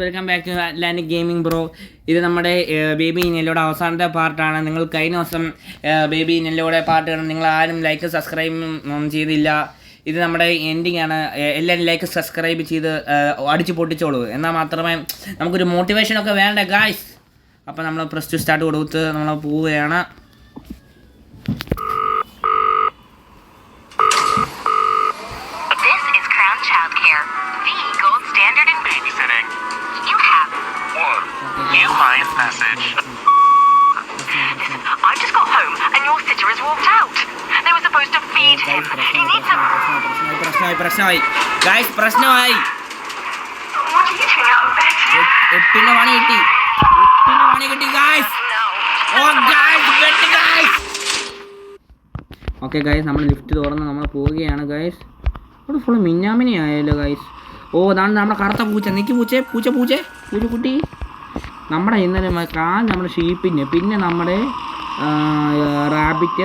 Welcome back to Atlantic gaming bro. ഇത് നമ്മുടെ baby നെല്ലോടെ അവസാനത്തെ പാർട്ടാണ്. നിങ്ങൾ കഴിഞ്ഞ ദിവസം ബേബി നെല്ലോടെ പാർട്ട് കാണും. നിങ്ങൾ ആരും ലൈക്ക് സബ്സ്ക്രൈബ് ചെയ്തില്ല. ഇത് നമ്മുടെ എൻഡിങ് ആണ്. എല്ലാവരും ലൈക്ക് സബ്സ്ക്രൈബ് ചെയ്ത് അടിച്ച് പൊട്ടിച്ചോളൂ. എന്നാൽ മാത്രമേ നമുക്കൊരു മോട്ടിവേഷനൊക്കെ വേണ്ടേ ഗായ്സ്. അപ്പോൾ നമ്മൾ പ്ലസ് ടു സ്റ്റാർട്ട് കൊടുത്ത് നമ്മൾ പോവുകയാണ്. Message. I just got home and your sitter has walked out. They were supposed to feed him. He needs some. പ്രശ്നമായി ഗായ്സ്, പ്രശ്നമായി. What are you doing out of bed? എട്ടിന് പണി കിട്ടി guys. Okay guys, നമ്മൾ lift തുറന്ന് നമ്മൾ പോവുകയാണ് guys. ഇവിടെ ഫുള്ള് മിന്നാമിനി ആയല്ലോ ഗായ്സ്. അതാണ് നമ്മുടെ കറുത്ത പൂച്ച. നിൽക്കി പൂച്ചക്കുട്ടി. നമ്മുടെ ഇന്നലെ നമ്മുടെ ഷീപ്പിന്, പിന്നെ നമ്മുടെ റാബിറ്റ്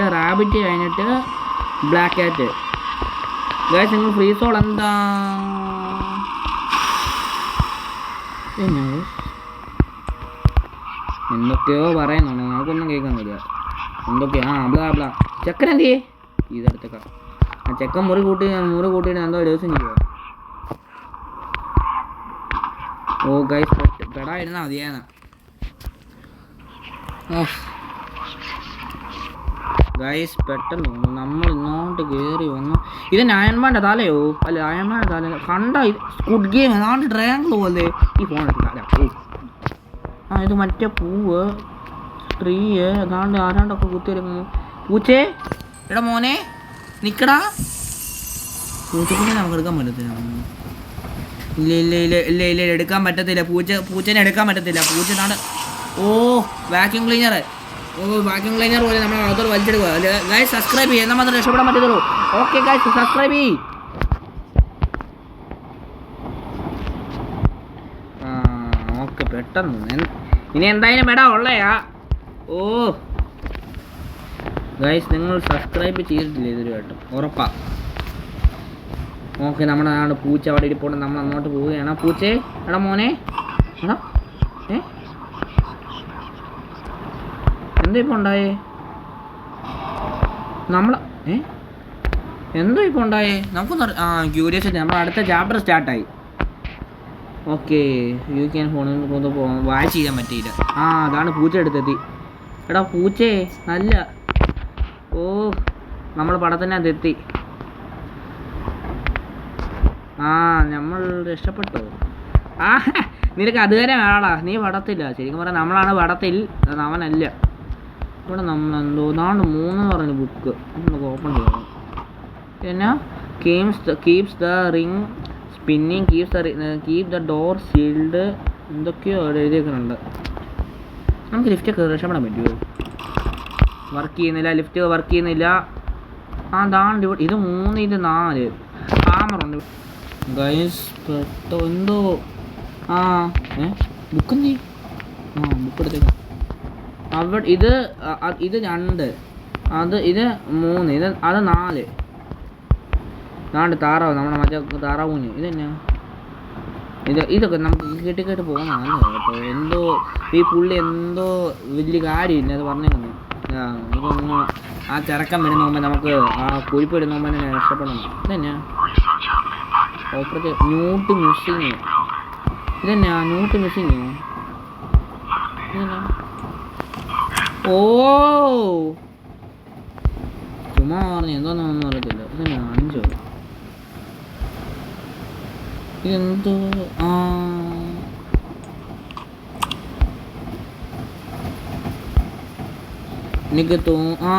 കഴിഞ്ഞിട്ട് ബ്ലാക്ക് കാറ്റ്. ഗായ്സ്, നിങ്ങൾ ഫ്രീ സോൾ എന്താ എന്തൊക്കെയോ പറയുന്നുണ്ടോ? നമുക്കൊന്നും കേൾക്കാൻ വരിക. എന്തൊക്കെയാ ബ്ലാ ചെക്കൻ എന്ത് ചെയ്യേ ഇതെടുത്തേക്കാം. ആ ചെക്കൻ മുറി കൂട്ടിയിട്ട് എന്തോ ദിവസം ചെയ്യുക. ഗൈസ്, പെടായിരുന്നാ മതിയാണ്. ഗൈസ്, പെട്ടെന്ന് തോന്നുന്നു നമ്മൾ ഇങ്ങോട്ട് കയറി വന്നു. ഇത് അയൺമാൻ്റെ തലയോ? അല്ല, അയൺമാൻ്റെ തല കണ്ട. സ്കുഡ് ഗെയിം ഏതാണ്ട് ട്രയാങ്കിൾ പോലെ. ഈ ഫോൺ എടുത്തില്ല. ഇത് മറ്റേ പൂവ് ട്രീ ഏതാണ്ട് ആരാണ്ടൊക്കെ കുത്തിയെടുക്കുന്നു. പൂച്ചേ, എടാ മോനെ നിക്കടാ. പൂച്ചക്കുഞ്ഞെ നമുക്ക് എടുക്കാൻ പറ്റത്തില്ല. ഇല്ല എടുക്കാൻ പറ്റത്തില്ല. പൂച്ചനെ എടുക്കാൻ പറ്റത്തില്ല. പൂച്ചനാണ്. Vacuum cleaner. വാക്യൂം ക്ലീനർ പോലെ നമ്മൾ അകത്തോട് വലിച്ചെടുക്കുക. ഗൈസ്, സബ്സ്ക്രൈബ് ചെയ്യുക. എന്നാൽ മാത്രം രക്ഷപ്പെടാൻ പറ്റത്തുള്ളൂ. ഓക്കെ ഗൈസ്, സബ്സ്ക്രൈബ് ചെയ്യ്. ഓക്കെ, പെട്ടെന്ന് ഇനി എന്തായാലും വേടാ ഉള്ളയാ. ഗൈസ്, നിങ്ങൾ സബ്സ്ക്രൈബ് ചെയ്തിട്ടില്ല ഇതൊരു വട്ടം ഉറപ്പാ. ഓക്കെ, നമ്മുടെ നാട് പൂച്ച അവിടെ ഇരിപ്പോണ്ട് നമ്മൾ അങ്ങോട്ട് പോവുകയാണ്. പൂച്ചേ, എടാ മോനെ, എടാ എന്തോ ഇപ്പോൾ ഉണ്ടായേ? എന്തോ ഇപ്പോൾ ഉണ്ടായേ? നമുക്കൊന്ന് ക്യൂരിയോസിറ്റി. നമ്മുടെ അടുത്ത ചാപ്റ്റർ സ്റ്റാർട്ടായി. ഓക്കെ, യു ക്യാൻ ഫോണിൽ വാച്ച് ചെയ്യാൻ പറ്റിയില്ല. അതാണ് പൂച്ച എടുത്തെത്തി. എടാ പൂച്ചേ, നല്ല നമ്മൾ പടത്തിനകത്ത് എത്തി. നമ്മൾ രക്ഷപ്പെട്ടോ? നിനക്ക് അതുവരെ വേണടാ, നീ പടത്തില്ല. ശരിക്കും പറഞ്ഞാൽ നമ്മളാണ് പടത്തിൽ, അവനല്ല. ഇവിടെ നമ്മളെന്തോ 3 പറഞ്ഞ ബുക്ക് നമുക്ക് ഓപ്പൺ ചെയ്യണം. പിന്നെ keeps the ring spinning, keep the door sealed, എന്തൊക്കെയോ അവിടെ എഴുതിയേക്കുന്നുണ്ട്. നമുക്ക് ലിഫ്റ്റൊക്കെ രക്ഷപ്പെടാൻ പറ്റുമോ? വർക്ക് ചെയ്യുന്നില്ല, ലിഫ്റ്റ് വർക്ക് ചെയ്യുന്നില്ല. ദാണ്ട് ഇവിടെ ഇത് 3, ഇത് 4 ഹാമറുണ്ട്. ഗൈസ്, എന്തോ ബുക്ക് എന്ത് ചെയ്യും? ബുക്ക് എടുത്തേക്കാം. അവിടെ ഇത് 2, ഇത് 3, അത് 4. ദാണ്ട് താറാവ്, നമ്മുടെ മറ്റേ താറാവൂന്. ഇതെന്നാ ഇതൊക്കെ നമുക്ക് കേട്ട് പോകുന്നതല്ലേ കേട്ടോ. എന്തോ ഈ പുള്ളി എന്തോ വലിയ കാര്യമില്ല അത് പറഞ്ഞേക്കുന്നു. ഇതൊന്നും ആ ചെറുക്കം വരുന്ന മുമ്പ് നമുക്ക് കുഴിപ്പ് ഇടുന്ന മുമ്പ് തന്നെ രക്ഷപ്പെടണം. ഇതെന്നാ ഓപ്പറേറ്റ് ന്യൂട്ട് മിസ്സിങ്. ഇതെന്നാ ന്യൂട്ട് മിസ്സിങ്? ചുമ്മാ പറഞ്ഞു എന്തോന്നൊന്നും അറിയത്തില്ല. ഇതെന്നാ 5 ഇതെന്തോ എനിക്ക്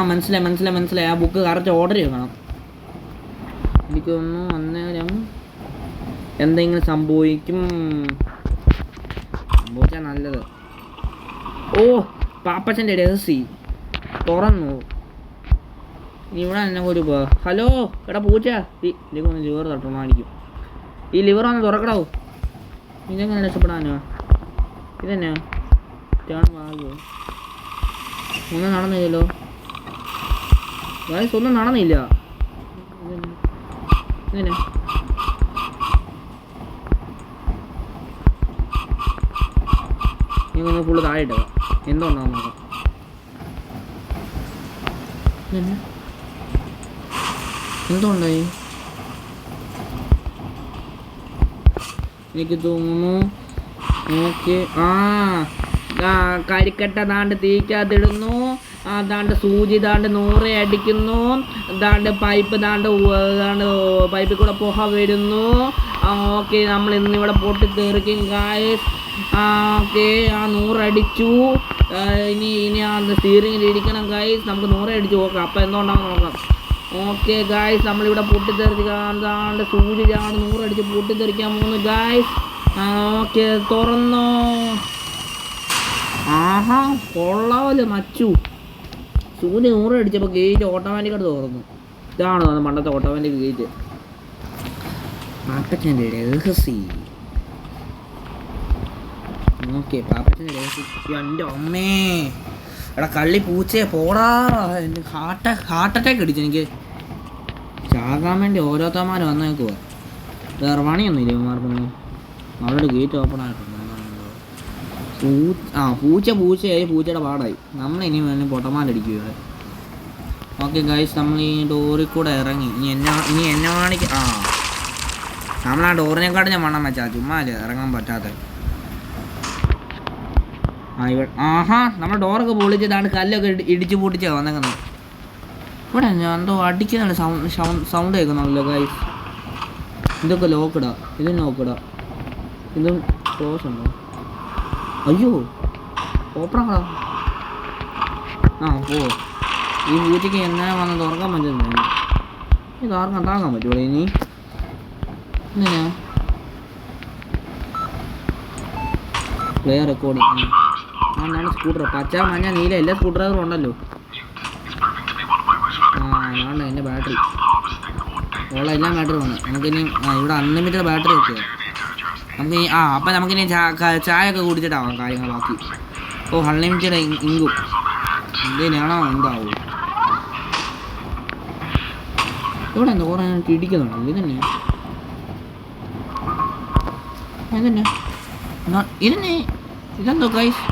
മനസ്സിലായി. ആ ബുക്ക് കറക്റ്റ് ഓർഡർ ചെയ്യണം. എനിക്ക് തോന്നുന്നു അന്നേരം എന്തെങ്കിലും സംഭവിച്ചാൽ നല്ലത്. പാപ്പച്ചൻ്റെ രഹസ്യം തുറന്നു. ഇവിടെ തന്നെ ഒരു ഹലോ എടാ പൂച്ച, ഇതിക്കൊന്ന് ലിവർ തട്ടണമായിരിക്കും. ഈ ലിവർ ഒന്ന് തുറക്കടാവൂ. ഇതെങ്ങനെ രക്ഷപ്പെടാനോ? ഇതെന്നാ ഭാഗ്യോ? ഒന്നും നടന്നില്ലല്ലോ. ഒന്നും നടന്നില്ല. ഇതെന്നാ നീ ഒന്ന് ഫുള്ള് താഴെ ഇടുക. എന്തുണ്ടാവും നോക്കാം. എന്തുണ്ടായി? എനിക്ക് തോന്നുന്നു ഓക്കെ. കരിക്കട്ട ദാണ്ട് തീക്കകത്തിടുന്നു. ദാണ്ട് സൂചി ദാണ്ട് 100 അടിക്കുന്നു. ദാണ്ട് പൈപ്പ് ദാണ്ട് പൈപ്പിൽ കൂടെ പുക വരുന്നു. ഓക്കെ, നമ്മൾ ഇന്നിവിടെ പൊട്ടിത്തെറിക്കും ഗായ്സ്. ഓക്കെ, 100 അടിച്ചു. ഇനി ആ സ്റ്റീറിങ്ങിൽ ഇരിക്കണം ഗായ്സ്. നമുക്ക് 100 അടിച്ച് നോക്കാം. അപ്പം എന്തുകൊണ്ടാണെന്ന് നോക്കാം. ഓക്കെ ഗായ്സ്, നമ്മളിവിടെ പൊട്ടിത്തെറിച്ച് സൂചി 100 അടിച്ച് പൊട്ടിത്തെറിക്കാൻ പോകുന്നു ഗായ്സ്. ഓക്കെ, തുറന്നോ. ആഹാ, കൊള്ളാമല്ലോ മച്ചു. സൂര്യ 100 അടിച്ചപ്പോൾ ഗേറ്റ് ഓട്ടോമാറ്റിക്കായിട്ട് തുറന്നു. ഇതാണ് തോന്നുന്നത് പണ്ടത്തെ ഓട്ടോമാറ്റിക് ഗേറ്റ്. പാപ്പച്ചൻ്റെ രഹസ്യം. ഓക്കെ, പാപ്പച്ചൻ്റെ രഹസ്യം. എൻ്റെ അമ്മേ, എടാ കള്ളി പൂച്ചയെ പോടാ. എൻ്റെ ഹാർട്ട് അറ്റാക്ക് അടിച്ചു. എനിക്ക് ചാകാൻ വേണ്ടി ഓരോരുത്തന്മാർ വന്നേക്കുക. വേറെ പണിയൊന്നും ഇല്ല മാർക്കൊന്നും. അവരുടെ ഗേറ്റ് ഓപ്പൺ ആയിട്ടുണ്ട്. പൂച്ചയായി. പൂച്ചയുടെ പാടായി. നമ്മളിനി വേണം പൊട്ടമാലടിക്കുക. ഓക്കെ ഗൈസ്, നമ്മൾ ഈ ഡോറിൽ കൂടെ ഇറങ്ങി. ഇനി എന്നെ കാണിക്കാം. നമ്മൾ ആ ഡോറിനെക്കാട്ടും ഞാൻ വണ്ണം വെച്ചാൽ ചുമ്മാ അല്ലേ ഇറങ്ങാൻ പറ്റാത്ത. ആഹാ, നമ്മൾ ഡോറൊക്കെ പൊളിച്ചതാണ്. കല്ലൊക്കെ ഇടിച്ച് പൊട്ടിച്ചാണ് വന്നേക്കുന്നത്. ഇവിടെ ഞാൻ എന്തോ അടിക്കുന്നുണ്ട്. സൗണ്ട് കേൾക്കുന്നുണ്ടല്ലോ ഗൈസ്. ഇതൊക്കെ ലോക്കിടാ. ഇതും നോക്കിടാ. ഇതും ക്ലോസ് ഉണ്ടോ? അയ്യോ, ഓപ്പണാ. പോ. ഈ പൂച്ചയ്ക്ക് എന്നാ വന്ന് തുറക്കാൻ പറ്റുന്നില്ല. ഇത് ആർക്കും താങ്ങാൻ പറ്റുമോ ഇനി? എന്തിനാ പ്ലേ റെക്കോർഡിങ്? എന്താണ് സ്കൂട്ടർ? പച്ച, മഞ്ഞ, നീല എല്ലാ സ്കൂട്ടർ ഡ്രൈവറും ഉണ്ടല്ലോ. അതാണ് എൻ്റെ ബാറ്ററി. ഉള്ള എല്ലാ ബാറ്ററിയും ഉണ്ട്. നമുക്കിനി ഇവിടെ അൺലിമിറ്റഡ് ബാറ്ററി ഒക്കെ. നമുക്ക് അപ്പം നമുക്കിനി ചായ ഒക്കെ കുടിച്ചിട്ടാവാം കാര്യങ്ങൾ ബാക്കി. അൺലിമിറ്റഡ് ഇങ്കും എന്തിനാണോ എന്താവും. ഇവിടെ എന്താ കുറേ ഇടിക്കുന്നുണ്ടല്ലോ. ഇതെന്തോ ഗൈസ്.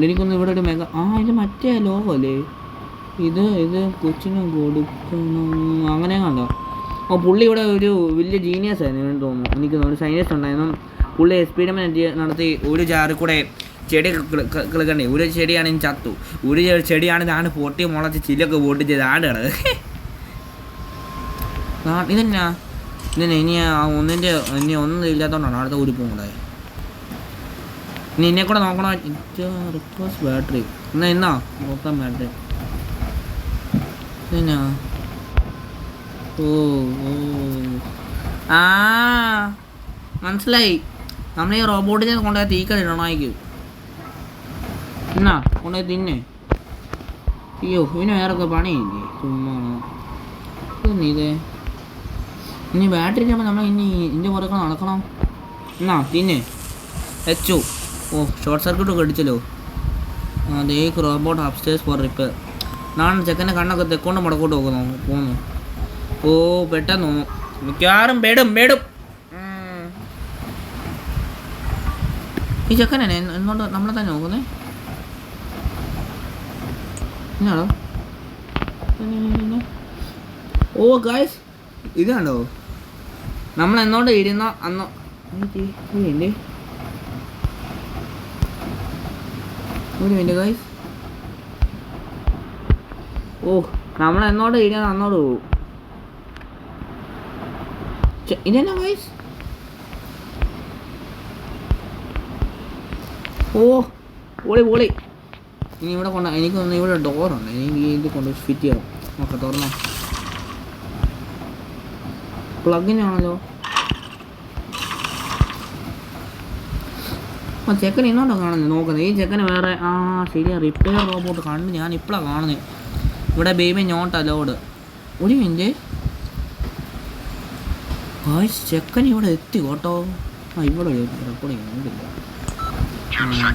എനിക്കൊന്ന് ഇവിടെ ഒരു ഇത് മറ്റേ ലോഗോ അല്ലേ? ഇത് കൊച്ചിന് കൊടുക്കണം അങ്ങനെ കണ്ടോ? പുള്ളി ഇവിടെ ഒരു വലിയ ജീനിയസ് ആയിരുന്നു തോന്നുന്നു. എനിക്ക് തോന്നുന്നു സൈനസ് ഉണ്ടായിരുന്നു. പുള്ളി എക്സ്പെരിമെൻറ്റ് നടത്തി. ഒരു ജാറിൽ കൂടെ ചെടി കിളക്കണ്ടേ. ഒരു ചെടിയാണെങ്കിൽ ചത്തു. ഒരു ചെടിയാണ് ഇതാണ് പൊട്ടി മുളച്ച് ചില്ലൊക്കെ പൊട്ടിച്ച് ഇതാണ് ഇതെന്നാ ഇനി ഒന്നും ഇല്ലാത്തതുകൊണ്ടാണ് അടുത്ത ഉരുപ്പും കൂടെ. ഇനി എന്നെ കൂടെ നോക്കണോ? റിക്വസ്റ്റ് ബാറ്ററി എന്നാ നോക്കാം. ബാറ്ററി എന്നാ മനസ്സിലായി. നമ്മൾ ഈ റോബോട്ടിനെ കൊണ്ടുപോയി തീക്കലിടണമായിരിക്കും. എന്നാ കൊണ്ടുപോയി തിന്നെ. അയ്യോ, ഇവന് വേറൊക്കെ പണിയില്ലേ ചുമ്മാ. ഇതേ ഇനി ബാറ്ററി ആകുമ്പോൾ നമ്മൾ ഇനി ഇതിൻ്റെ പുറകെ നടക്കണം. എന്നാ തിന്നെ വെച്ചു. ഷോർട്ട് സർക്യൂട്ട് ഒക്കെ അടിച്ചല്ലോ. ദേക്ക് റോബോട്ട് അപ്സ്റ്റേഴ്സ് ഫോർ റിപ്പയർ. നാളെ ചെക്കൻ്റെ കണ്ണൊക്കെ തെക്കൊണ്ട് മുടക്കോട്ട് പോകുന്നു. പെട്ടെന്ന് തോന്നുന്നു. മിക്കവാറും ബെടും. ഈ ചെക്കനെ എന്തുകൊണ്ട് നമ്മളെ തന്നെ നോക്കുന്നേ? എന്നാണോ? ഗായ്സ്, ഇതാണോ നമ്മൾ എന്നോണ്ട് ഇരുന്ന അന്ന് ഒരു മിനിറ്റ് ഗായ്സ്. നമ്മൾ എന്നോട് ഇരുന്ന അന്നോട് പോകും. ഇതെന്നാ ഗായ്സ്? പൊളി. ഇനി ഇവിടെ എനിക്ക് തോന്നുന്നു ഇവിടെ ഡോറുണ്ട്. എനിക്ക് ഇത് കൊണ്ട് ഫിറ്റ് ചെയ്യണം. നോക്കാം, തുറന്നോ. പ്ലഗിനാണല്ലോ. ചെക്കൻ ഇന്നോട്ടോ കാണുന്നത് നോക്കുന്നത്. ഈ ചെക്കന് വേറെ ശരിയാ റിപ്പയർ റോബോട്ട് കണ്ട് ഞാൻ ഇപ്പോഴാണ് കാണുന്നത്. ഇവിടെ ബേബി നോട്ട് അലോഡ്. ഒരു മിനിറ്റ് ഗായ്സ്, ചെക്കൻ ഇവിടെ എത്തി കേട്ടോ. ഇവിടെ റെക്കോർഡിങ് ഉണ്ടില്ല.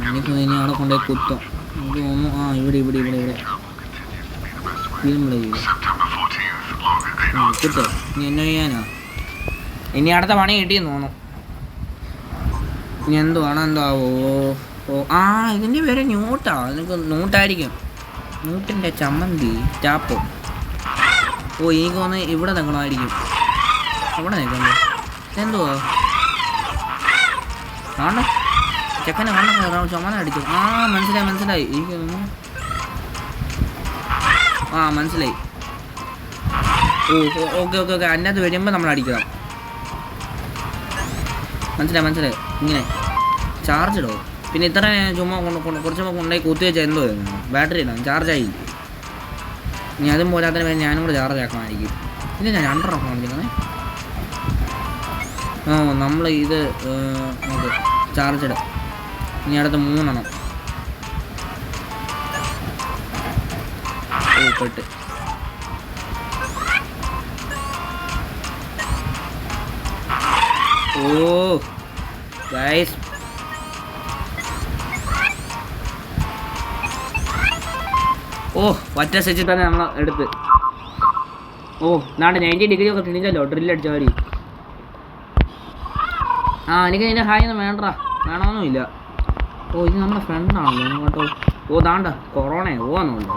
എനിക്ക് ഇനി അവിടെ കൊണ്ടുപോയി കുത്താം. എനിക്ക് തോന്നുന്നു ഇവിടെ കുത്തോ. ഇനി എന്നെ ചെയ്യാനാ? ഇനി അടുത്ത പണി കിട്ടിയെന്ന് തോന്നുന്നു. ഇനി എന്തുവാണോ എന്താവോ. ഓ ആ ഇതിൻ്റെ പേര് ന്യൂട്ടാ. എനിക്ക് ന്യൂട്ടായിരിക്കും. ന്യൂട്ടിൻ്റെ ചമ്മന്തി ചാപ്പ്. ഓ എനിക്ക് തോന്നുന്നു ഇവിടെ നിൽക്കണമായിരിക്കും. അവിടെ നിൽക്കണ്ടേ എന്തുവാ കാണ ചെക്കനെ കണ്ണ ചുമന അടിച്ചു. ആ മനസ്സിലായി എനിക്ക് ആ മനസ്സിലായി. ഓ ഓക്കെ അതിനകത്ത് വരുമ്പോൾ നമ്മൾ അടിക്കണം. മനസ്സിലായി ഇങ്ങനെ ചാർജ് ഇടോ. പിന്നെ ഇത്ര ചുമ്മാ കുറച്ച് കൊണ്ടുപോയി കുത്തി വെച്ചാൽ എന്തോ ബാറ്ററി ഇടാം ചാർജായി. ഇനി അതും പോരാത്തതിന് വേണ്ടി ഞാനും കൂടെ ചാർജ് ആക്കണമായിരിക്കും. ഇല്ല ഞാൻ 2 കാണിക്കുന്നത്. ഓ നമ്മൾ ഇത് നമുക്ക് ചാർജ് ഇടാം. ഇനി അടുത്ത 3 ഓ പെട്ട്. ഓ ഗൈസ് ഓ ഒറ്റ സെച്ചിൽ തന്നെ നമ്മൾ എടുത്ത്. ഓ 90 ഡിഗ്രി ഒക്കെ തിരിഞ്ഞല്ലോ ഡ്രില്ലടിച്ച വരി. ആ എനിക്ക് നിന്റെ ഹായ് ഒന്നും വേണ്ടടാ, വേണമെന്നുമില്ല. ഓ ഇത് നമ്മുടെ ഫ്രണ്ടാണല്ലോ കേട്ടോ. ഓ ദാണ്ട കൊറോണയോ പോവാന്നുണ്ടോ.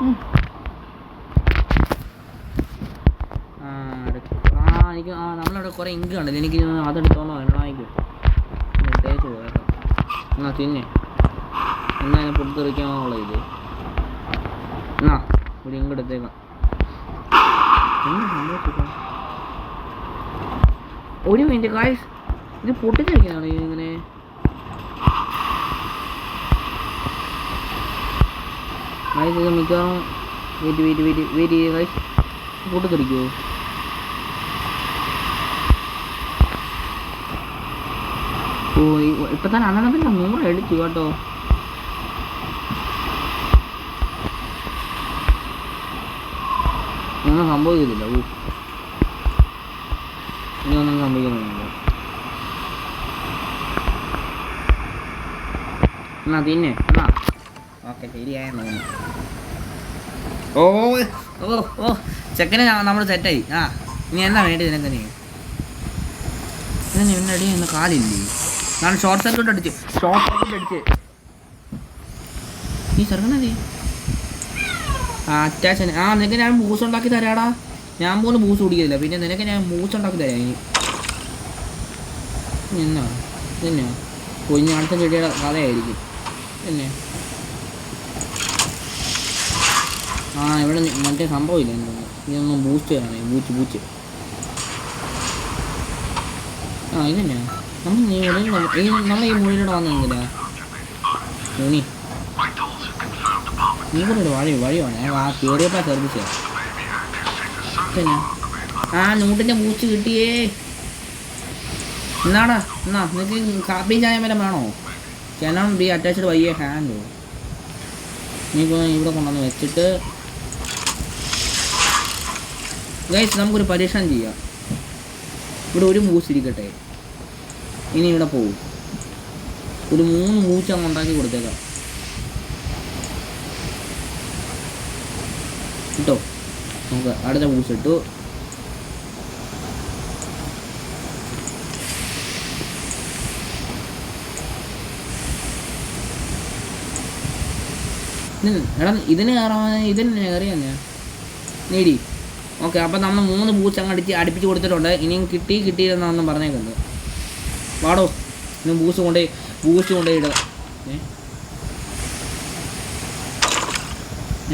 എനിക്ക് നമ്മളവിടെ കുറേ ഇങ്ക് കണ്ടല്ലോ. എനിക്ക് അതെടുത്തോണ്ടോ വേണമായിരിക്കും. തേച്ച് പോയേക്കാം. എന്നാ തിന്നെ എന്നാലും പൊട്ടിത്തെറിക്കാനുള്ള ഇത്. എന്നാ ഒരു ഇങ്ക് എടുത്തേക്കാം. ഒരു മിനിറ്റ് ഗായ്സ്, ഇത് പൊട്ടിത്തെറിക്കുന്നതാണ് ഇങ്ങനെ. ഗായ്സ് ഇത് മിക്കവാറും വെയിറ്റ് ചെയ്ത് ഗായ്സ് പൊട്ടിത്തെറിക്കുമോ? ഓ ഇപ്പം തന്നെ അന്നനത്തിൻ്റെ 100 അടിച്ചു കേട്ടോ. ഒന്നും സംഭവിക്കുന്നില്ല. ഓ ഇനിയൊന്നും സംഭവിക്കുന്നില്ല. എന്നാ തിന്നെ എന്നാ ഓക്കെ ശരിയായെന്ന് തോന്നുന്നു. ഓ ഓ ഓ ചെക്കനെ നമ്മൾ സെറ്റായി. ആ ഇനി എന്നാ വേണ്ടി നിനക്ക്? നീ ഇതിന് ഇവൻ്റെ അടി ഇന്ന് കാലില്ലേ? ഞാൻ ഷോർട്ട് സർക്യൂട്ട് അടിച്ച് ഈ ചെറുക്കണല്ലേ അറ്റാച്ച്. ആ നിനക്ക് ഞാൻ ബൂസ് ഉണ്ടാക്കി തരാടാ. ഞാൻ പോലും ബൂസ് കുടിക്കുന്നില്ല, പിന്നെ നിനക്ക് ഞാൻ ബൂസ് ഉണ്ടാക്കി തരാം. ഇനി എന്നാ പിന്നെ കൊഞ്ഞ അടുത്ത ചെടിയുടെ കഥയായിരിക്കും പിന്നെ. ആ ഇവിടെ മറ്റേ സംഭവമില്ല എന്തൊന്നും. ഇതൊന്നും ബൂസ്റ്റ് ചെയ്യണേ. ബൂച്ച് ആ ഇതന്നെയാ നമ്മൾ ഈ മുകളിലൂടെ വന്നെന്തിനാ തുണി. നീ കൂടെ ഒരു വഴിയാണ്. ആ കയറിയപ്പോൾ സർവീസ് പിന്നെ. ആ നൂട്ടിൻ്റെ ബൂസ്റ്റ് കിട്ടിയേ. എന്നാടാ എന്നാ നിനക്ക് കാപ്പി ചായ വരെ വേണോ? Cannot be attached by a hand. നീയിപ്പോൾ ഇവിടെ കൊണ്ടുവന്ന് വെച്ചിട്ട് ഗൈസ് നമുക്കൊരു പരീക്ഷണം ചെയ്യാം. ഇവിടെ ഒരു ബൂസ്റ്റ് ഇരിക്കട്ടെ. ഇനി ഇവിടെ പോകും ഒരു 3 ബൂസ്റ്റ് അങ്ങ് ഉണ്ടാക്കി കൊടുത്തേക്കാം കേട്ടോ. നമുക്ക് അടുത്ത ബൂസ്റ്റ് ഇട്ടു. എടാ ഇതിന് കയറിയാ നേടി. ഓക്കെ അപ്പം നമ്മൾ 3 ബൂസ്റ്റ് അങ്ങ് അടുപ്പിച്ച് കൊടുത്തിട്ടുണ്ട്. ഇനിയും കിട്ടിയില്ലെന്നാണെന്നും പറഞ്ഞേക്കുന്നത്. വാടോ ഇനി ബൂസ്റ്റ് കൊണ്ടേ ഇടുക.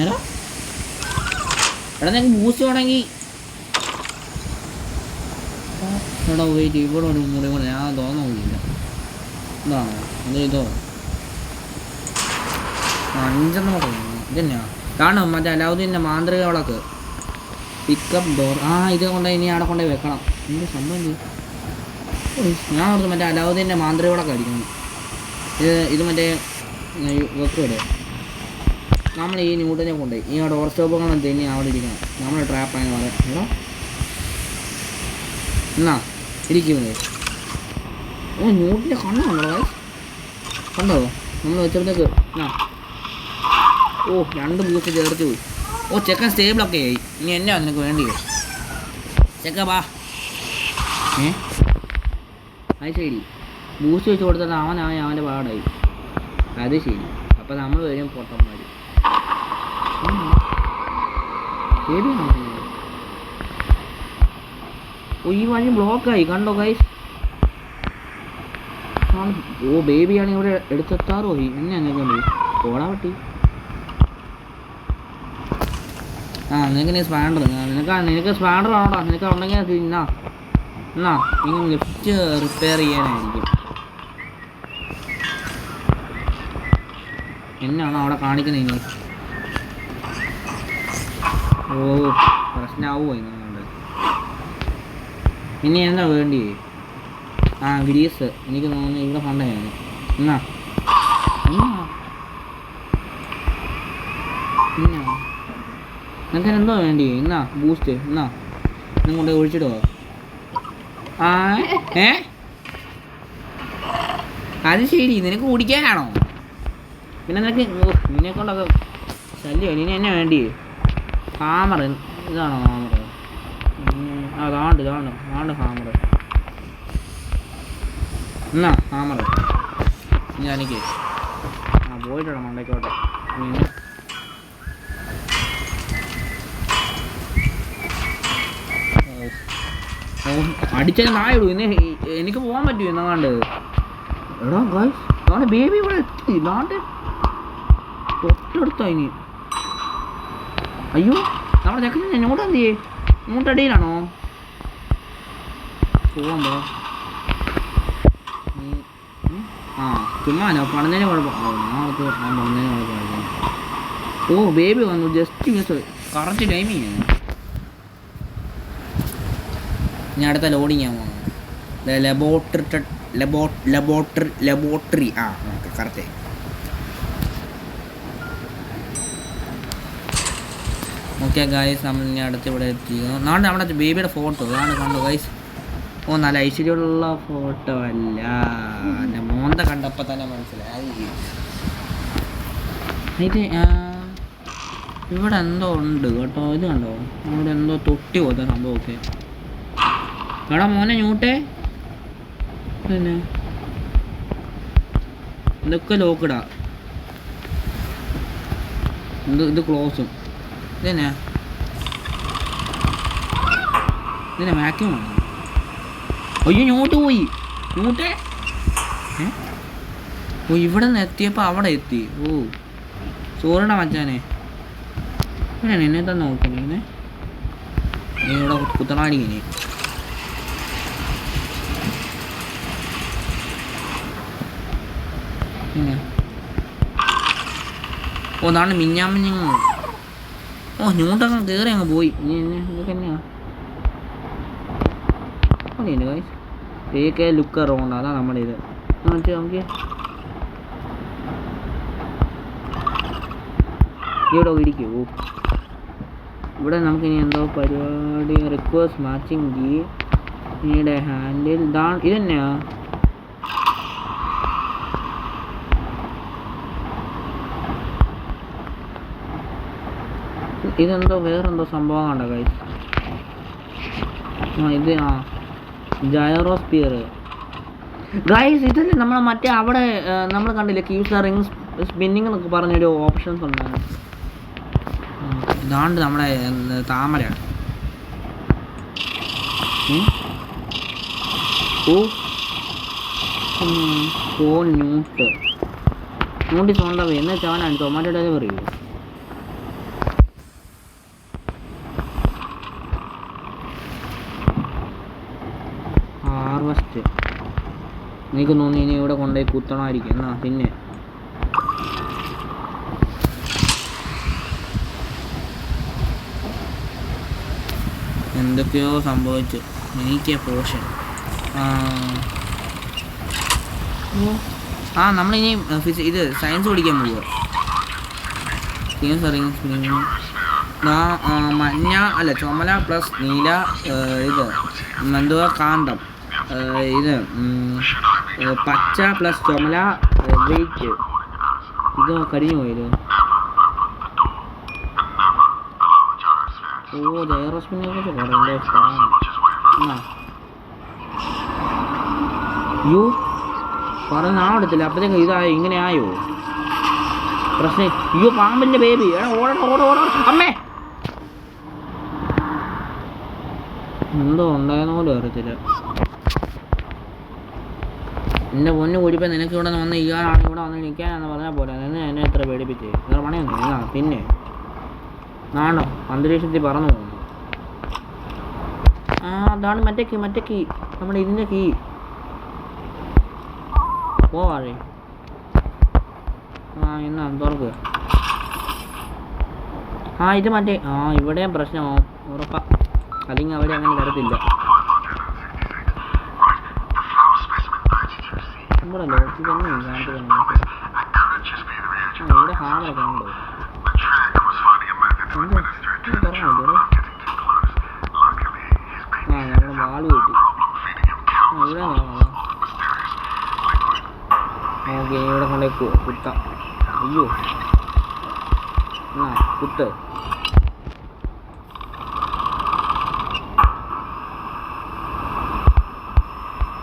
എടാ നിനക്ക് ബൂസ്റ്റ് വേണമെങ്കിൽ എടാ വെയിറ്റ് ഇവിടെ ഒരു മുറി കൂടെ ഞാൻ തോന്നുന്നില്ല. എന്താണ് അത് ഇതോ 5 ഇതന്നെയാ കാണും മറ്റേ അലാവുദ്ദീൻ്റെ മാന്ത്രിക വിളക്ക് പിക്കപ്പ് ഡോർ. ആ ഇത് കൊണ്ട് ഇനി അവിടെ കൊണ്ടുപോയി വെക്കണം. എന്ത് സംഭവം ചെയ്യും? ഞാൻ ഓർത്ത് മറ്റേ അലാവുദ്ദീൻ്റെ മാന്ത്രിക വിളക്ക് അടിക്കുന്നു. ഇത് മറ്റേ വെക്കുമല്ലേ നമ്മൾ ഈ ന്യൂട്ടനെ കൊണ്ടുപോയി ഈ ഡോർ സ്റ്റോപ്പുകളും തന്നെ അവിടെ ഇരിക്കണം. നമ്മൾ ട്രാപ്പായെന്ന് പറയാം. എടാ എന്നാ ഇരിക്കുന്നത്. ഓ ന്യൂട്ടിൻ്റെ കണ്ണുണ്ടോ കണ്ടോ നമ്മൾ വെച്ചപ്പോഴത്തേക്ക്. എന്നാ ഓ 2 ബൂസ്റ്റ് ചേർത്ത് പോയി. ഓ ചെക്കൻ സ്റ്റേബിളൊക്കെ ആയി. ഇനി എന്നാ നിനക്ക് വേണ്ടിയോ ചെക്ക? ബാ അത് ശരി. ബൂസ്റ്റ് വെച്ച് കൊടുത്തിട്ട് അവനായി അവൻ്റെ പാടായി. അത് ശരി. അപ്പം നമ്മൾ വരും പൊട്ടന്മാർ. ഈ വഴി ബ്ലോക്കായി കണ്ടോ ഗൈസ്. ഓ ബേബിയാണ് ഇവിടെ എടുത്തെത്താറോ എന്നെ അങ്ങനെ ഓടാ പറ്റി. നിനക്ക് സ്പാൻഡർ നിനക്ക് സ്പാൻഡർ ആണോടാ. നിനക്ക് ഉണ്ടെങ്കിൽ അത് എന്നാ നിങ്ങൾ ലിഫ്റ്റ് റിപ്പയർ ചെയ്യാനായിരിക്കും. എന്നാണോ അവിടെ കാണിക്കുന്നത് ഇനി. ഓ പ്രശ്നമാവുമോ ഇന്നുകൊണ്ട്. ഇനി എന്താ വേണ്ടി? ഗ്രീസ് എനിക്ക് തോന്നുന്നു ഇവിടെ കൊണ്ടുപോയാണ്. നിനക്ക് എന്തോ വേണ്ടി? ബൂസ്റ്റ് ഇന്നും കൊണ്ട് ഒഴിച്ചിടുവോ? അത് ശരി. നിനക്ക് കുടിക്കാനാണോ? പിന്നെ നിന്നെ കൊണ്ടൊക്കെ ശല്യം. ഇനി എന്നെ വേണ്ടി? ഹാമർ ഇതാണോ ഹാമർ? അതാണ്ട് ഹാമർ. ഹാമർ ഇനി എനിക്ക് പോയിട്ടോ മണ്ടയ്ക്കോട്ടെ. അടിച്ചാൽ നായിടൂ. ഇന്ന് എനിക്ക് പോകാൻ പറ്റുമോ എന്നാണ്ട്? എടാ ഗൈസ് നാളെ ബേബി ഇവിടെ എത്തി. നാണ്ട് തൊട്ടടുത്താ ഇനി. അയ്യോ നമ്മുടെ ചെക്കൻ ഇങ്ങോട്ട് എന്ത് ചെയ്യേ? ഇങ്ങോട്ടടിയിലാണോ പോകുമ്പോ? ചുമ്മാനോ പണിതേനെ കുഴപ്പം. നാളത്തെ പണിതേനെ കുഴപ്പമായിരിക്കും. ഓ ബേബി വന്നു. Just miss. Correct timing. ഞാൻ അടുത്ത ലോഡിങ് ഞാൻ പോകുന്നത് laboratory. Okay correct. Okay guys നമ്മൾ ഇനി അടുത്ത് ഇവിടെ എത്തി. നാളെ നമ്മുടെ ബേബിയുടെ ഫോട്ടോ അതാണ് കണ്ടു ഗൈസ്. ഓ നല്ല ഐശ്വര്യമുള്ള ഫോട്ടോ അല്ല. എൻ്റെ മോന്ത കണ്ടപ്പോൾ തന്നെ മനസ്സിലായി. ഇത് ഇവിടെ എന്തോ ഉണ്ട് കേട്ടോ. ഇത് കണ്ടോ ഇവിടെ എന്തോ തൊട്ടി പോലത്തെ സംഭവമൊക്കെ. എടാ മോനെ ഞൂട്ടെ. പിന്നെ ഇതൊക്കെ ലോക്കിടാ. ഇത് ക്ലോസും. ഇതെന്നാ വാക്യൂം ആണ്. അയ്യോ ഞൂട്ട് പോയി. ഞൂട്ടെ. ഓ ഇവിടെ നിന്ന് എത്തിയപ്പോൾ അവിടെ എത്തി. ഓ സോറിടാ മച്ചാനെ. ഇങ്ങനെയാണ് എന്നെ തന്നെ നോക്കണേ. നീ ഇവിടെ കുത്തണാടിങ്ങനെ. ഓ നാളെ മിഞ്ഞാമിഞ്ഞ. ഓ ഞൂട്ടങ്ങ് കയറി അങ്ങ് പോയി. ഇനി ഇതൊക്കെ തന്നെയാ guys. Take A look around. അതാ നമ്മുടെ ഇത്. നമുക്ക് ഇവിടെ ഇരിക്കൂ. ഇവിടെ നമുക്കിനി എന്തോ പരിപാടി. Request matching key need a handle. ഇതെന്നെയാ? ഇതെന്തോ വേറെന്തോ സംഭവം കണ്ടോ ഗൈസ്. ഇത് ജൈറോസ്പിയർ ഗൈസ്. ഇതല്ലേ നമ്മൾ മറ്റേ അവിടെ നമ്മൾ കണ്ടില്ലേ കീപ്സ് ദ റിംഗ് സ്പിന്നിങ് എന്നൊക്കെ പറഞ്ഞൊരു ഓപ്ഷൻസ് ഉണ്ടായിരുന്നു. ഇതാണ്ട് നമ്മുടെ താമരയാണ്. ഓ ന്യൂട്ടി സ്വന്തം എന്ന് വെച്ചാൽ ടൊമാറ്റോ ഡെലിവറി. ഹാർവസ്റ്റ് എനിക്ക് തോന്നി ഇനി ഇവിടെ കൊണ്ടുപോയി കുത്തണമായിരിക്കും. എന്നാ പിന്നെ എന്തൊക്കെയോ സംഭവിച്ചു. എനിക്ക് പോഷൻ നമ്മളിനി ഇത് സയൻസ് പഠിക്കാൻ പോവുക. മഞ്ഞ അല്ല ചുമല പ്ലസ് നീല. ഇത് എന്തുവാ കാന്തം. ഇത് പച്ച പ്ലസ് ചുമല വെയിറ്റ്. ഇത് കരിഞ്ഞു പോയത്. ഓ ജൈറോസ്പിനെ കുറിച്ച് പറയണ്ടേ. അയ്യോ പറഞ്ഞ എടുത്തില്ല അപ്പത്തേക്ക് ഇതായോ ഇങ്ങനെ ആയോ പ്രശ്നം. അയ്യോ പാമ്പിന്റെ ബേബി എടാ ഓട അമ്മേ എന്തോ ഉണ്ടായെന്ന് പോലും അറിയത്തില്ല. എൻ്റെ പൊന്നു കുടിപ്പോ നിനക്ക് ഇവിടെ വന്ന് ഇയാളാണ് ഇവിടെ വന്ന് നിൽക്കാനെന്ന് പറഞ്ഞാൽ പോലെ എന്നെ എത്ര പേടിപ്പിച്ചേ വേറെ പണിയൊന്നും ഇല്ല. പിന്നെ നാണോ അന്തരീക്ഷത്തിൽ പറന്നു പോകുന്നു. അതാണ് മറ്റേ കീ നമ്മുടെ ഇതിൻ്റെ കീ പോവാഴേ. എന്നാ തുറക്കുക. ഇത് മറ്റേ ഇവിടെയും പ്രശ്നമാവും ഉറപ്പാ. അല്ലെങ്കിൽ അവിടെ അങ്ങനെ വരത്തില്ല. ഇവിടെ ലോക്ക് തന്നെ കാണിച്ചു തന്നെ ഇവിടെ ഹാമറൊക്കെ ഉണ്ടോ തുറന്നു ഇവിടെ നമ്മുടെ വാള് കിട്ടി. ഇവിടെ ഓക്കെ ഇവിടെ കൊണ്ടേ കുത്താം. അയ്യോ കുത്ത്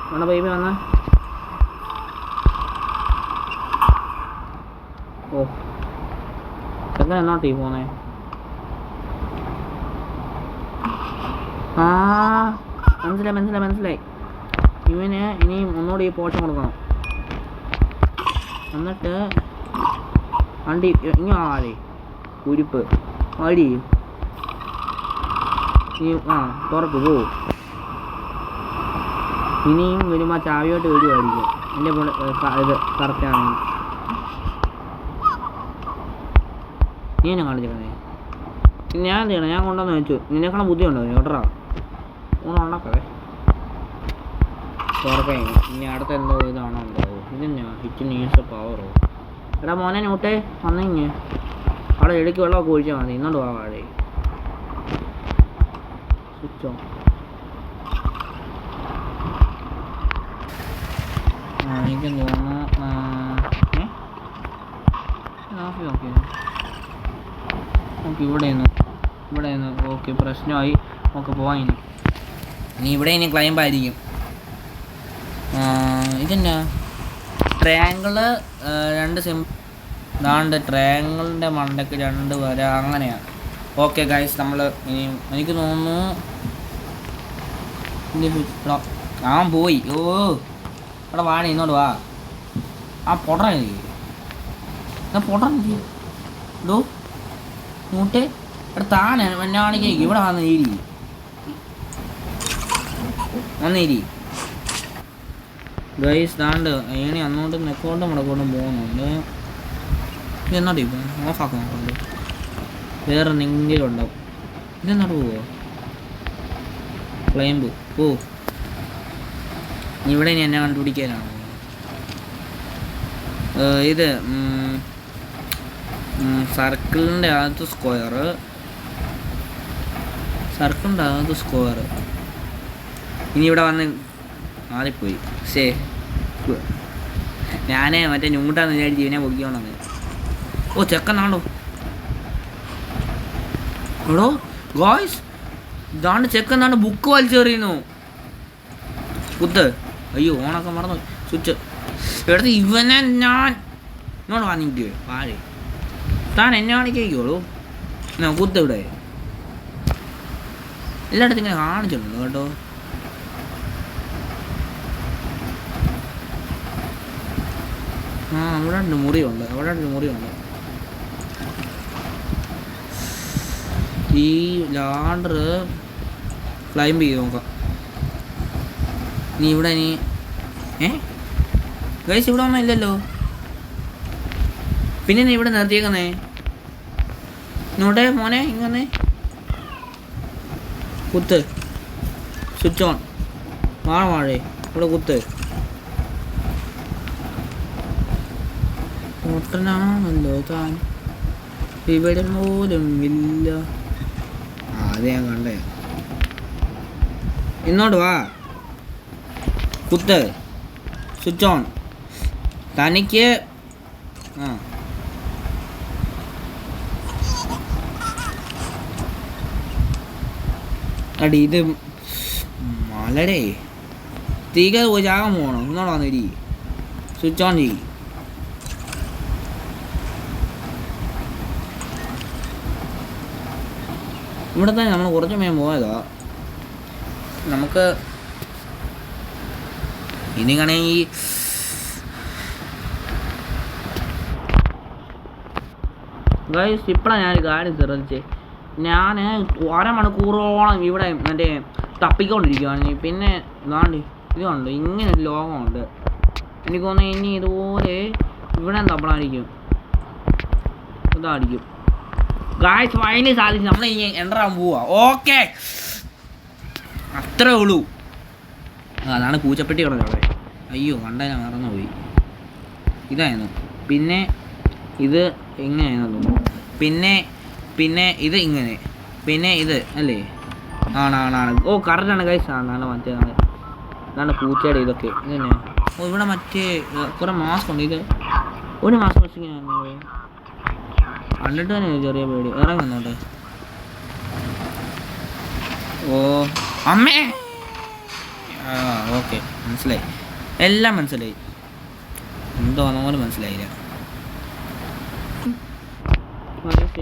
നമ്മുടെ ബേബി വന്ന ചെക്കൻ എന്നാട്ടീ പോന്നേ. മനസ്സിലായി ഇവന് ഇനി ഒന്നുകൂടി ഈ പോഷൻ കൊടുക്കണം. എന്നിട്ട് വണ്ടി ഇങ്ങനെ ഉരുപ്പ് അടി തുറക്ക് പോ. ഇനിയും വരുമ്പോൾ ചാവിയോട്ട് വരുമായിരിക്കും എൻ്റെ ഇത് കറക്റ്റാണെങ്കിൽ. നീ എന്നെ കാണിച്ചിരുന്നേ ഞാൻ എന്ത് ചെയ്യണം? ഞാൻ കൊണ്ടുവന്ന് വെച്ചു. നിന്നെക്കാളും ബുദ്ധിയുണ്ടോ കേട്ടറാ ഒന്നും ഉണ്ടാക്കേ തുറക്കേ. ഇനി അടുത്ത എന്തോ ഇതാണോ ഉണ്ടാവും. ഇതെന്നാ ഹിറ്റ് ന്യൂസ് പവറോ. എടാ മോനെ നോട്ടെ വന്നിങ്ങ് അവിടെ ഇടയ്ക്ക് വെള്ളമൊക്കെ ഒഴിച്ചാൽ മതി. ഇന്നോട്ട് പോവാ വാഴേ സ്വിച്ചോ. എനിക്കും തോന്നുന്നു ഓക്കെ ഇവിടെ നിന്ന് ഓക്കെ പ്രശ്നമായി. ഓക്കെ പോവാം. ഇനി ഇവിടെ ഇനി ക്ലൈംബ് ആയിരിക്കും. ഇതെന്നാ ട്രയാങ്കിള് രണ്ട് ഇതാണ്ട് ട്രയാങ്കിളിൻ്റെ മണ്ടയ്ക്ക് 2 വര അങ്ങനെയാണ്. ഓക്കെ ഗൈസ് നമ്മൾ ഇനി എനിക്ക് തോന്നുന്നു പോയി. അവിടെ വാണി ഇന്നോട്ട് വാ. പൊടറ ഡോ മൂട്ടെ ഇവിടെ താനെ എന്നാണെങ്കിൽ ഇവിടെ വന്നിരി ഗൈസ്. താണ്ട് ഏണി അങ്ങോട്ടും നെക്കോട്ടും മുടക്കോട്ടും പോകുന്നുണ്ട്. ഇതെന്നാട്ടി ഓഫാക്കാൻ നോക്കണ്ട്. വേറെ എന്തെങ്കിലും ഉണ്ടാവും. ഇതെന്നാട്ട് പോവോ ക്ലൈംബ് പോ. ഇവിടെ ഇനി എന്നെ കണ്ടുപിടിക്കാനാണ് ഇത്. സർക്കിളിൻ്റെ അകത്ത് സ്ക്വയർ ഇനി ഇവിടെ വന്ന് മാറിപ്പോയി. ഞാനേ മറ്റേ ന്യൂട്ടാന്ന് വിചാരിച്ച് ഇവനെ പൊക്കിക്കോണെന്ന്. ചെക്കനാണോ എടോ ഗോയ്സ് ഇതാണ്ട് ചെക്കനാണ്ട് ബുക്ക് വലിച്ചെറിയുന്നു. കുത്ത്. അയ്യോ ഓണൊക്കെ മറന്നു സ്വിച്ച് എടുത്ത്. ഇവനെ ഞാൻ ഇങ്ങോട്ട് വാങ്ങിക്ക് വാഴേ. താൻ എന്നെ കാണിക്കോളൂ. കുത്ത് ഇവിടെ എല്ലായിടത്തും ഇങ്ങനെ കാണിച്ചിട്ടുണ്ട് കേട്ടോ. അവിടെ ഉണ്ട് മുറിയുണ്ട്. ഈ ലാഡർ ക്ലൈംബ് ചെയ്ത് നോക്കാം. ഇവിടെ ഗൈസ് ഇവിടെ ഒന്നും ഇല്ലല്ലോ. പിന്നെ നീ ഇവിടെ നിർത്തിയേക്കുന്നേ നോട്ടെ മോനെ. ഇങ്ങനെ കുത്ത് സ്വിച്ച് ഓൺ വാഴേ ഇവിടെ കുത്ത്. പൊട്ടനാണല്ലോ താൻ ഇവിടെ പോലും ഇല്ല. അത് ഞാൻ കണ്ടേ. ഇന്നോട്ട് വാ കുത്ത് സ്വിച്ച് ഓൺ. തനിക്ക് അടി ഇത് മലരേ തീക്കത് പോയി ചാകാൻ പോകണം ഇന്നോടാ നേരി സ്വിച്ച് ഓൺ ചെയ്യും. ഇവിടെ തന്നെ നമ്മൾ കുറച്ച് സമയം പോയതാ. നമുക്ക് ഇനിയാണെങ്കിൽ ഗൈസ് ഇപ്പോഴാണ് ഞാൻ കാര്യം ശ്രദ്ധിച്ചേ. ഞാൻ അരമണിക്കൂറോളം ഇവിടെ മറ്റേ തപ്പിക്കൊണ്ടിരിക്കുകയാണ്. പിന്നെ ഇതാണ്ട് ഇതുണ്ട് ഇങ്ങനെ ഒരു ലോകമുണ്ട്. എനിക്ക് തോന്നുന്നു ഇനി ഇതുപോലെ ഇവിടെ തപ്പണമായിരിക്കും. ഇതായിരിക്കും ഗായ്സ് ഫൈനലി സാധിച്ചു. നമ്മൾ ഇനി എൻ്റർ ആകാൻ പോവാ. ഓക്കെ അത്രേ ഉള്ളൂ. അതാണ് പൂച്ചപ്പെട്ടി കിടന്നത് അവിടെ. അയ്യോ കണ്ടാൽ ഞാൻ മറന്നുപോയി. ഇതായിരുന്നു. പിന്നെ ഇത് ഇങ്ങനെയായിരുന്നു തോന്നുന്നു. പിന്നെ ഇത് ഇങ്ങനെ. പിന്നെ ഇത് അല്ലേ? ആണ്. ഓ കറക്റ്റാണ് ഗൈസ്. ആണ് മറ്റേ അതാണ് പൂച്ചയുടെ ഇതൊക്കെ. ഇതന്നെ. ഓ ഇവിടെ മറ്റേ കുറേ മാസ്ക് ഉണ്ട്. ഇത് ഒരു മാസം വെച്ച് കണ്ടിട്ട് തന്നെ ചെറിയ പേടി. ഇറങ്ങി വന്നോട്ടെ. ഓ അമ്മേ. ഓക്കെ മനസ്സിലായി. എല്ലാം മനസ്സിലായി. എന്തോന്ന് പോലും മനസ്സിലായില്ല.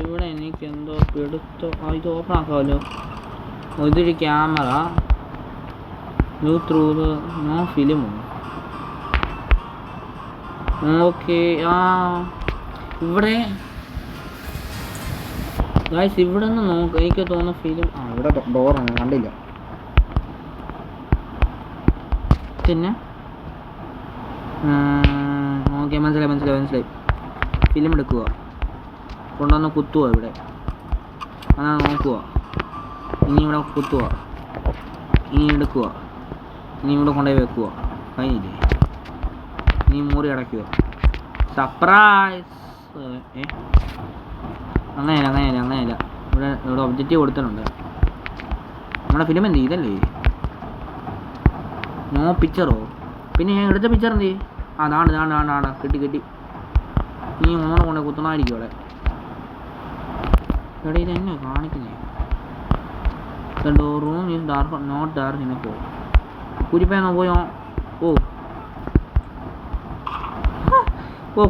ഇവിടെ എനിക്ക് എന്തോ എടുത്തോ. ഇത് ഓപ്പൺ ആക്കാമല്ലോ. ഇതൊരു ക്യാമറ. ന്യൂ ത്രൂ നോ ഫിലിമോ. ഓക്കെ ഇവിടെ ഗൈസ് ഇവിടെ നിന്ന് നോക്ക്. എനിക്ക് തോന്നുന്നു ഫിലിം ഇവിടെ ഡോറാണ് കണ്ടില്ല. പിന്നെ ഓക്കെ മനസ്സിലായി. ഫിലിം എടുക്കുക. കൊണ്ടുവന്ന് കുത്തുക ഇവിടെ. അതാണ് നോക്കുക. ഇനി ഇവിടെ കുത്തുക. ഇനി എടുക്കുക. ഇനി ഇവിടെ കൊണ്ടുപോയി വെക്കുക. കഴിഞ്ഞില്ലേ? ഇനി മുറി അടയ്ക്കുക. സർപ്രൈസ്. അങ്ങനെയല്ല. ഇവിടെ ഒബ്ജക്റ്റീവ് കൊടുത്തിട്ടുണ്ട്. നമ്മുടെ ഫിലിം എന്ത് ഇതല്ലേ? നോ പിക്ചറോ? പിന്നെ ഞാൻ എടുത്ത പിക്ചർ എന്ത്? അതാണ് കിട്ടി. നീ മോനെ കൊണ്ട് കുത്തണമായിരിക്കും അവിടെ. എവിടെ ഇതെന്നെ കാണിക്കുന്നേ? Room is dark not dark ഇനോ. കുരിപ്പേന്നോ പോയോ?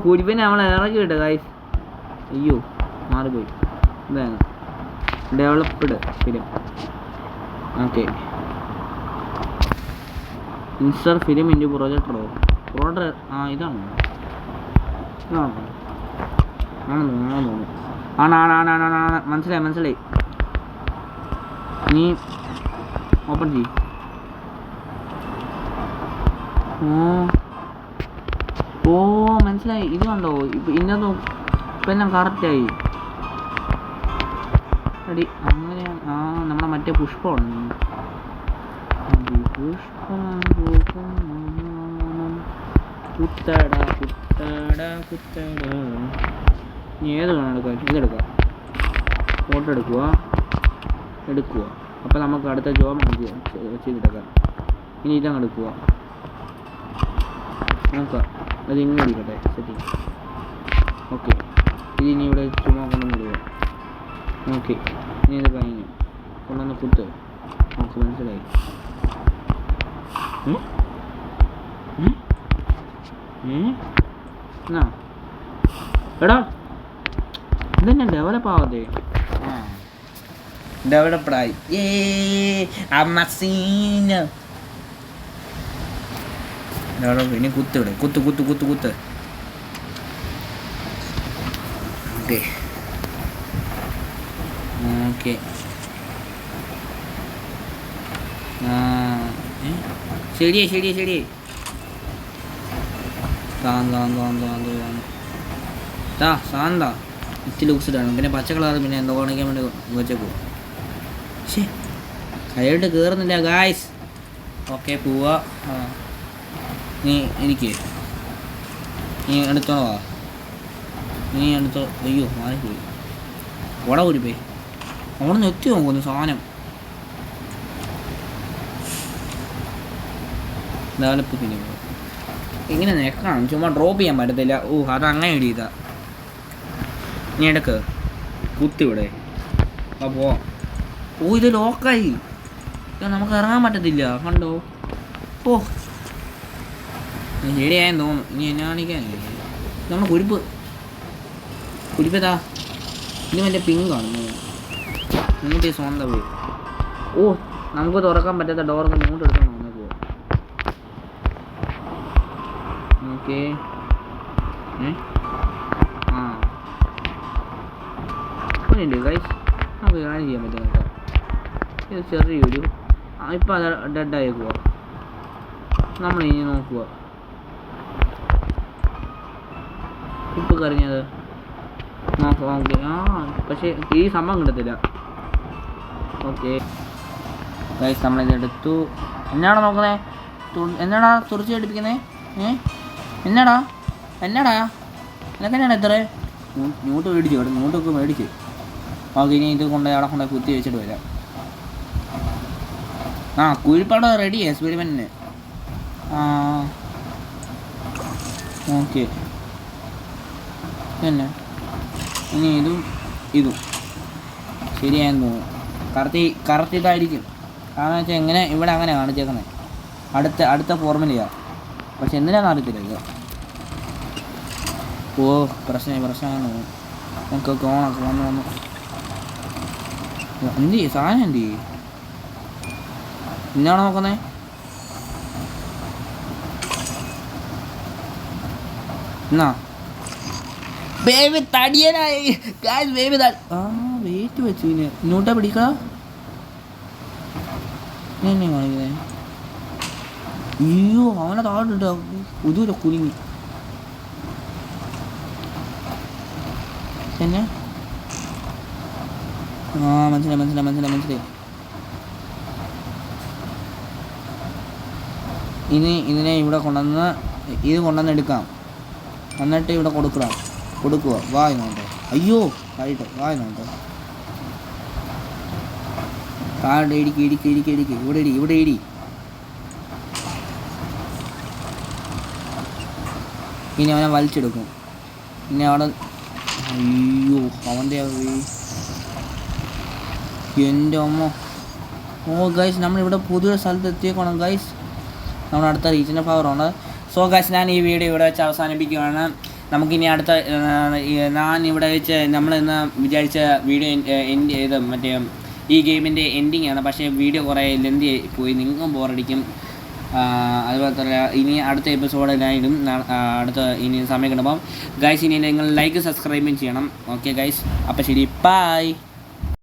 കുരിപ്പേനെ നമ്മളെ ഇറക്കി വിട്ട ഗൈസ്. അയ്യോ മാറിപ്പോയി. ഇതാണ് developed film. Okay insert film into പ്രൊജക്ടറോ? ഇതാണ് മനസ്സിലായി. നീ ഓപ്പൺ ചെയ്. ഓ മനസ്സിലായി. ഇത് കണ്ടോ? ഇന്നത് ഇപ്പം എല്ലാം കറക്റ്റായി. അടി അങ്ങനെ നമ്മുടെ മറ്റേ പുഷ്പമാണ്. കുത്തട നീ ഏത് വേണം എടുക്കാൻ? ഇതെടുക്കാം. ഫോട്ടോ എടുക്കുക. അപ്പോൾ നമുക്ക് അടുത്ത ജോബ് ചെയ്തെടുക്കാം. ഇനി ഇതങ്ങ് എടുക്കുക. നോക്കാം. അത് ഇങ്ങനെ ഇരിക്കട്ടെ. സെറ്റിങ്. ഓക്കെ ഇനി ഇവിടെ ചുമ്മാ കൊണ്ടുവന്നിടുക. ഓക്കെ ഇനി ഇത് കഴിഞ്ഞു. കൊണ്ടുവന്ന് കുത്ത്. നമുക്ക് മനസ്സിലായി. എടാ ഇതെന്നെ ഡെവലപ്പ് ആവാതെ. ഡെവലപ്ഡായി. ഇനി കുത്ത് ഇവിടെ. കുത്ത്. ഓക്കെ ശരി. സാന്താ ഇത്തിരി ലൂക്സിഡാണ്. പിന്നെ പച്ച കളർ പിന്നെ എന്തോ കാണിക്കാൻ വേണ്ടി വെച്ചേക്കോ. കൈയിട്ട് കയറുന്നില്ല ഗായ്സ്. ഓക്കെ പോവാ. നീ എനിക്ക് നീ എടുത്തോളാ. നീ എടുത്തോ. അയ്യോ മാറിപ്പോയി. കൂടിപ്പോയി. അവിടെ നിന്ന് എത്തി നോക്കുന്നു സാധനം. ഡെവലപ്പ് ഫിലിം ഇങ്ങനെ നെക്കണം. ചുമ്മാ ഡ്രോപ്പ് ചെയ്യാൻ പറ്റത്തില്ല. അതങ്ങനെ എഴുതിയതാ. നീ എടുക്ക്. കുത്തിവിടെ. അപ്പോൾ ഇത് ലോക്കായി. നമുക്ക് ഇറങ്ങാൻ പറ്റത്തില്ല. കണ്ടോ? ശരിയായെന്ന് തോന്നുന്നു. ഇനി എന്നാ കാണിക്കാനില്ല. നമ്മുടെ കുരിപ്പതാ ഇത് മറ്റേ പിങ്കാണ്. എന്നിട്ട് സ്വന്തം പോയി. ഓ നമുക്ക് തുറക്കാൻ പറ്റാത്ത ഡോറൊക്കെ ഇങ്ങോട്ട് എടുക്കണം. നമുക്ക് ഓക്കെ. ആ ഒന്നുണ്ട് ഗൈസ്. നമുക്ക് കാര്യം ചെയ്യാൻ പറ്റും കേട്ടോ. ഇത് ചെറിയൊരു ഇപ്പം അത് ഡെഡായേക്കുക. നമ്മൾ ഇനി നോക്കുക. ഇപ്പം കറിഞ്ഞത് നോക്കാം. ഓക്കെ. ആ പക്ഷേ ഈ സംഭവം കിട്ടത്തില്ല. ഓക്കെ ഗൈസ് നമ്മളിതെടുത്തു. എന്നാണ് നോക്കുന്നത്? എന്നാടാ തുറച്ച് പഠിപ്പിക്കുന്നത്? എന്നാടാ എന്നൊക്കെയാണ് എത്ര ന്യൂട്ട് മേടിച്ചു കേട്ടോ. ന്യൂട്ടൊക്കെ മേടിച്ച്. ഓക്കെ ഇനി ഇത് കൊണ്ടുപോയി അവിടെ കൊണ്ടുപോയി കുത്തി വെച്ചിട്ട് വരാം. ആ കുഴിപ്പാട് റെഡി എക്സ്പെരിമെൻറ്റിന്. ആ ഓക്കെ പിന്നെ ഇനി ഇതും ശരിയായെന്ന് തോന്നുന്നു. കറക്റ്റ് ഇതായിരിക്കും. കാരണം വെച്ചാൽ എങ്ങനെ ഇവിടെ അങ്ങനെ കാണിച്ചേക്കുന്നത് അടുത്ത ഫോർമുലയാണ്. പക്ഷെ എന്തിനാന്ന് അറിയത്തില്ല ഇത്. ഓ പ്രശ്നമാണെന്ന് തോന്നുന്നു. നമുക്കൊക്കെ ഓണൊക്കെ വന്നു എന്ത് ചെയ്യും സാധനം എന്ത് ചെയ്യും? ഇന്നാണോ നോക്കുന്നത്? എന്നാ ബേബി തടിയനായി ബേബി ആ വെയിറ്റ് വെച്ചു. പിന്നെ ഇങ്ങോട്ടാ പിടിക്കാ എന്നെ കാണിക്കുന്നേ. അയ്യോ അവനെ താഴെ പുതിയൊരു കുലുങ്ങി. പിന്നെ ആ മനസ്സിലായി. ഇനി ഇതിനെ ഇവിടെ കൊണ്ടുവന്ന് എടുക്കാം. എന്നിട്ട് ഇവിടെ കൊടുക്കുക. വായുന്നുണ്ടോ? അയ്യോ ആയിട്ട് വായുന്നുണ്ടോ? കാട് ഇടിക്ക് ഇവിടെ ഇടി. ഇനി അവനെ വലിച്ചെടുക്കും. പിന്നെ അവിടെ അയ്യോ അവൻ്റെ എൻ്റെ അമ്മ. ഓ ഗൈസ് നമ്മളിവിടെ പുതിയൊരു സ്ഥലത്ത് എത്തിയേക്കണം ഗൈസ്. നമ്മുടെ അടുത്ത റീച്ചിൻ്റെ പവറുണ്ട്. സോ ഗൈസ് ഞാൻ ഈ വീഡിയോ ഇവിടെ വെച്ച് അവസാനിപ്പിക്കുകയാണ്. നമുക്കിനി അടുത്ത ഞാൻ ഇവിടെ വെച്ച് നമ്മളിന്ന് വിചാരിച്ച വീഡിയോ എൻഡ് ചെയ്ത് മറ്റേ ഈ ഗെയിമിൻ്റെ എൻഡിങ് ആണ്. പക്ഷേ വീഡിയോ കുറേ ലെന്തി പോയി, നിങ്ങൾക്കും ബോറടിക്കും. അതുപോലെ തന്നെ ഇനി അടുത്ത എപ്പിസോഡിനായാലും ഇനി സമയം കിട്ടുമ്പം ഗൈസ് ഇനി നിങ്ങൾ ലൈക്ക് സബ്സ്ക്രൈബും ചെയ്യണം. ഓക്കെ ഗൈസ്, അപ്പോൾ ശരി, ബൈ.